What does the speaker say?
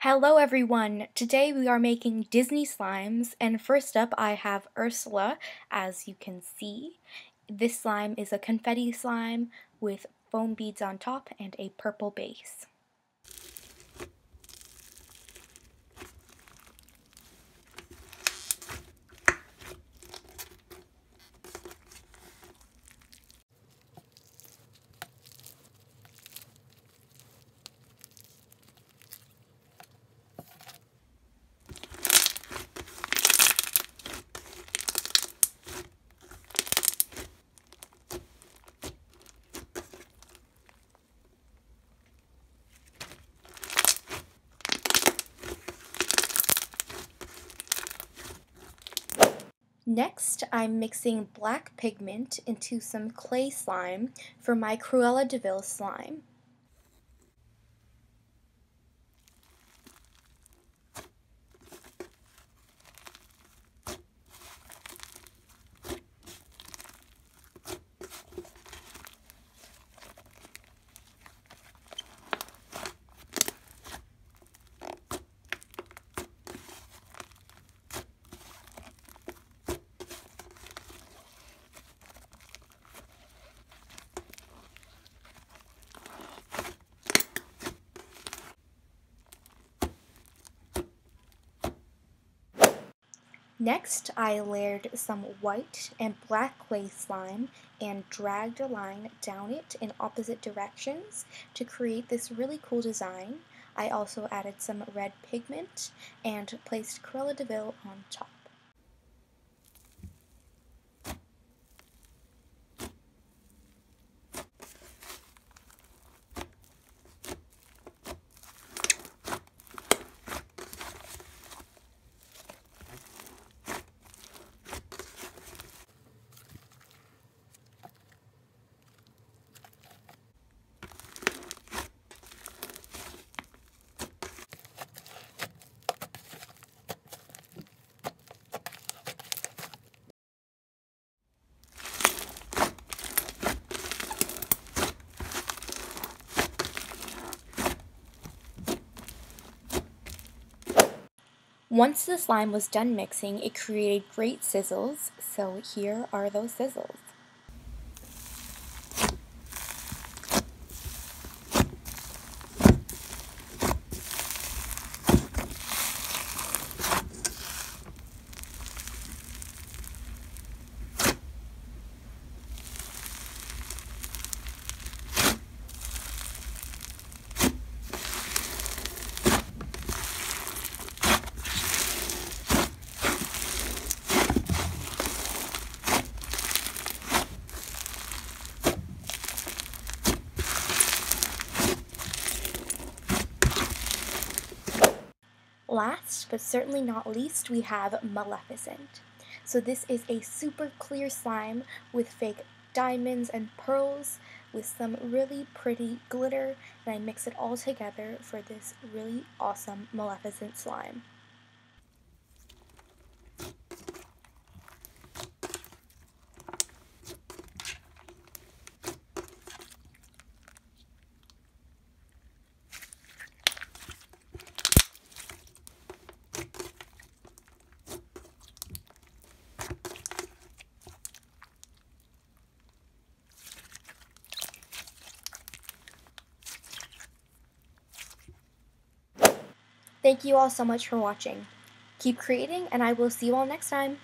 Hello everyone! Today we are making Disney slimes, and first up I have Ursula, as you can see. This slime is a confetti slime with foam beads on top and a purple base. Next, I'm mixing black pigment into some clay slime for my Cruella de Vil slime. Next, I layered some white and black clay slime and dragged a line down it in opposite directions to create this really cool design. I also added some red pigment and placed Cruella de Vil on top. Once the slime was done mixing, it created great sizzles, so here are those sizzles. Last, but certainly not least, we have Maleficent. So this is a super clear slime with fake diamonds and pearls with some really pretty glitter, and I mix it all together for this really awesome Maleficent slime. Thank you all so much for watching. Keep creating, and I will see you all next time.